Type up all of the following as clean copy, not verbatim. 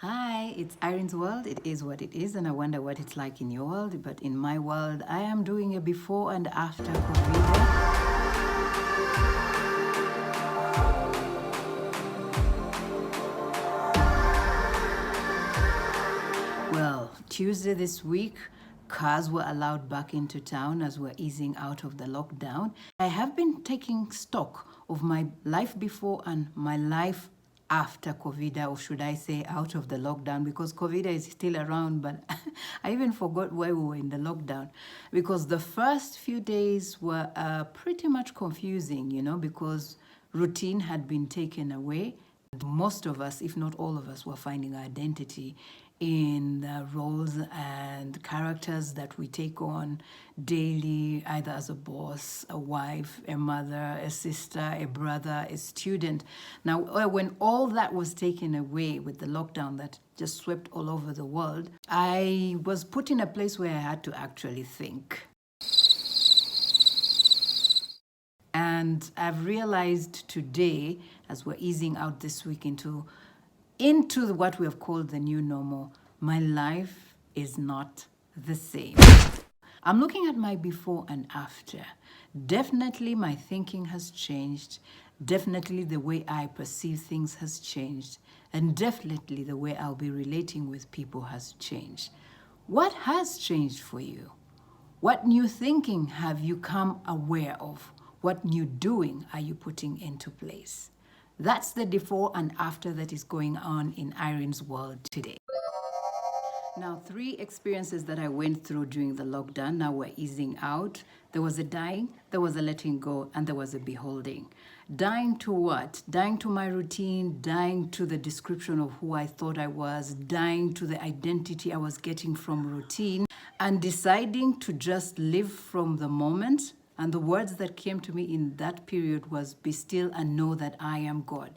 Hi, it's Irene's world. It is what it is, and I wonder what it's like in your world. But in my world, I am doing a before and after COVID. Well, Tuesday this week, cars were allowed back into town as we're easing out of the lockdown. I have been taking stock of my life before and my life after COVID, or should I say out of the lockdown, because COVID is still around, but I even forgot why we were in the lockdown, because the first few days were pretty much confusing, because routine had been taken away. Most of us, if not all of us, were finding identity in the roles and characters that we take on daily, either as a boss, a wife, a mother, a sister, a brother, a student. Now, when all that was taken away with the lockdown that just swept all over the world, I was put in a place where I had to actually think. And I've realized today, as we're easing out this week into what we have called the new normal, my life is not the same. I'm looking at my before and after. Definitely my thinking has changed. Definitely the way I perceive things has changed. And definitely the way I'll be relating with people has changed. What has changed for you? What new thinking have you come aware of? What new doing are you putting into place? That's the before and after that is going on in Irene's world today. Now, 3 experiences that I went through during the lockdown. Now we're easing out. There was a dying, there was a letting go, and there was a beholding. Dying to what? Dying to my routine, dying to the description of who I thought I was, dying to the identity I was getting from routine, and deciding to just live from the moment. And the words that came to me in that period was, be still and know that I am God.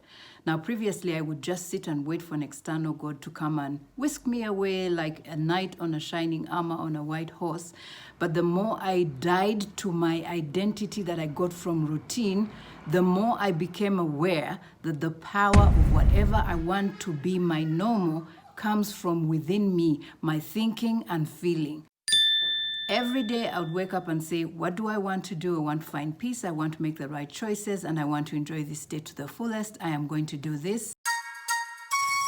Now, previously, I would just sit and wait for an external God to come and whisk me away like a knight on a shining armor on a white horse. But the more I died to my identity that I got from routine, the more I became aware that the power of whatever I want to be my normal comes from within me, my thinking and feeling. Every day I would wake up and say, what do I want to do? I want to find peace. I want to make the right choices, and I want to enjoy this day to the fullest. I am going to do this.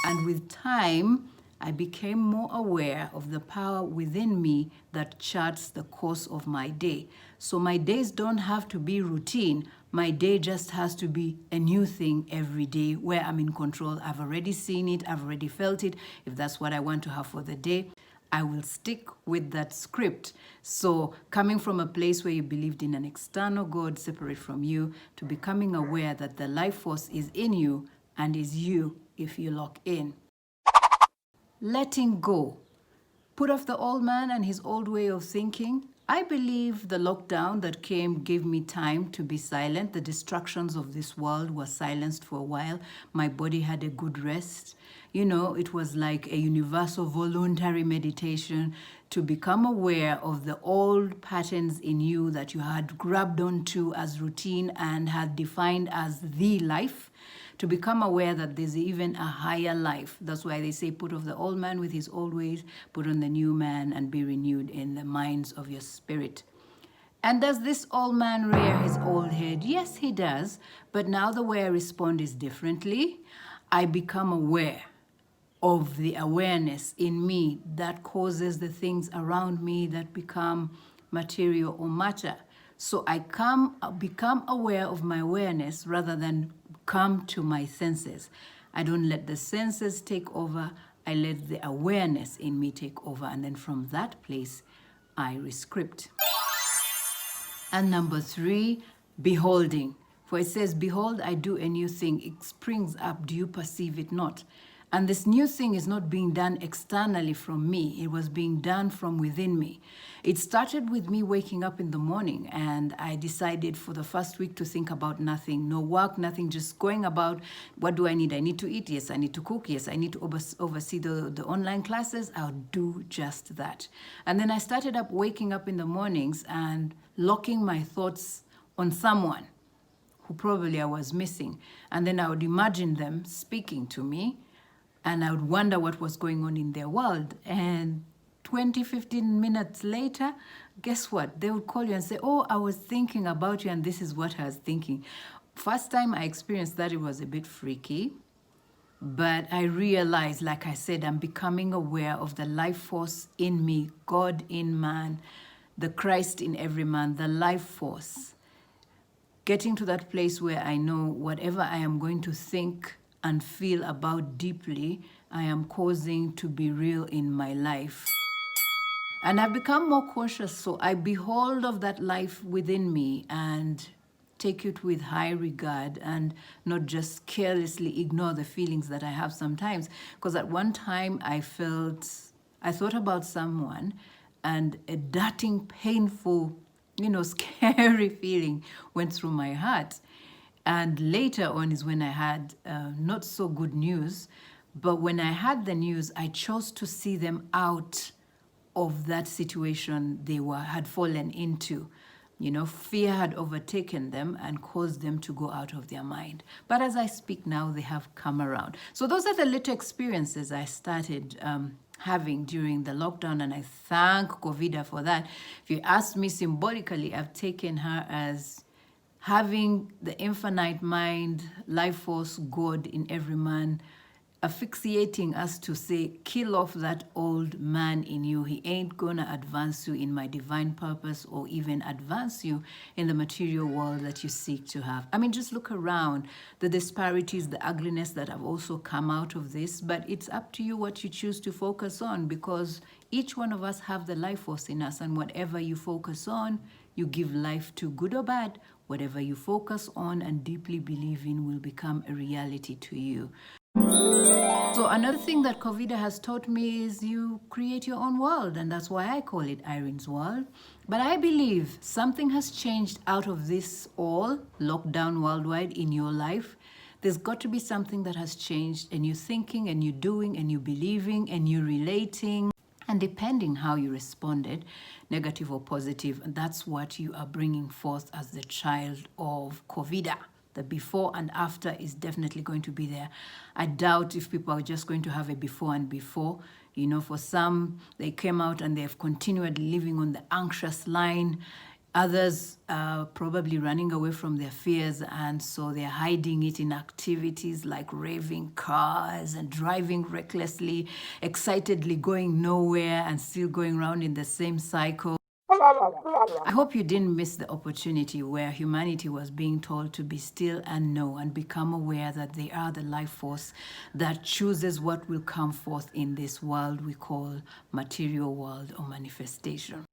And with time, I became more aware of the power within me that charts the course of my day. So my days don't have to be routine. My day just has to be a new thing every day where I'm in control. I've already seen it. I've already felt it. If that's what I want to have for the day, I will stick with that script. So coming from a place where you believed in an external God separate from you to becoming aware that the life force is in you and is you if you lock in. Letting go. Put off the old man and his old way of thinking. I believe the lockdown that came gave me time to be silent. The distractions of this world were silenced for a while. My body had a good rest. It was like a universal voluntary meditation to become aware of the old patterns in you that you had grabbed onto as routine and had defined as the life, to become aware that there's even a higher life. That's why they say, put off the old man with his old ways, put on the new man, and be renewed in the minds of your spirit. And does this old man rear his old head? Yes, he does. But now the way I respond is differently. I become aware of the awareness in me that causes the things around me that become material or matter. So I become aware of my awareness rather than come to my senses. I don't let the senses take over. I let the awareness in me take over. And then from that place, I rescript. And number 3, beholding. For it says, behold, I do a new thing. It springs up. Do you perceive it not? And this new thing is not being done externally from me. It was being done from within me. It started with me waking up in the morning, and I decided for the first week to think about nothing, no work, nothing, just going about, what do I need? I need to eat. Yes, I need to cook. Yes, I need to oversee the online classes. I'll do just that. And then I started waking up in the mornings and locking my thoughts on someone who probably I was missing. And then I would imagine them speaking to me. and I would wonder what was going on in their world. And 20, 15 minutes later, guess what? They would call you and say, oh, I was thinking about you and this is what I was thinking. First time I experienced that, it was a bit freaky. But I realized, like I said, I'm becoming aware of the life force in me, God in man, the Christ in every man, the life force. Getting to that place where I know whatever I am going to think and feel about deeply, I am causing to be real in my life. And I've become more cautious, so I behold of that life within me and take it with high regard and not just carelessly ignore the feelings that I have sometimes. Because at one time I thought about someone and a darting, painful, scary feeling went through my heart. And later on is when I had not so good news. But when I had the news, I chose to see them out of that situation they had fallen into. Fear had overtaken them and caused them to go out of their mind. But as I speak now, they have come around. So those are the little experiences I started having during the lockdown, and I thank COVID for that. If you ask me symbolically, I've taken her as having the infinite mind, life force, God in every man, asphyxiating us to say, kill off that old man in you. He ain't gonna advance you in my divine purpose or even advance you in the material world that you seek to have. I mean, just look around, the disparities, the ugliness that have also come out of this, but it's up to you what you choose to focus on, because each one of us have the life force in us, and whatever you focus on, you give life to, good or bad. Whatever you focus on and deeply believe in will become a reality to you. So another thing that COVID has taught me is you create your own world, and that's why I call it Irene's World. But I believe something has changed out of this all lockdown worldwide in your life. There's got to be something that has changed, and you're thinking and you're doing and you're believing and you're relating. And depending how you responded, negative or positive, and that's what you are bringing forth as the child of COVID. The before and after is definitely going to be there. I doubt if people are just going to have a before and before. For some, they came out and they've continued living on the anxious line. Others are probably running away from their fears, and so they're hiding it in activities like raving cars and driving recklessly, excitedly going nowhere and still going around in the same cycle. I hope you didn't miss the opportunity where humanity was being told to be still and know and become aware that they are the life force that chooses what will come forth in this world we call material world or manifestation.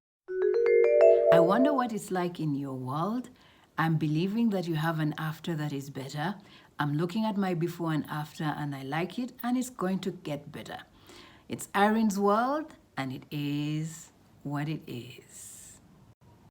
I wonder what it's like in your world. I'm believing that you have an after that is better. I'm looking at my before and after, and I like it, and it's going to get better. It's Irene's World, and it is what it is.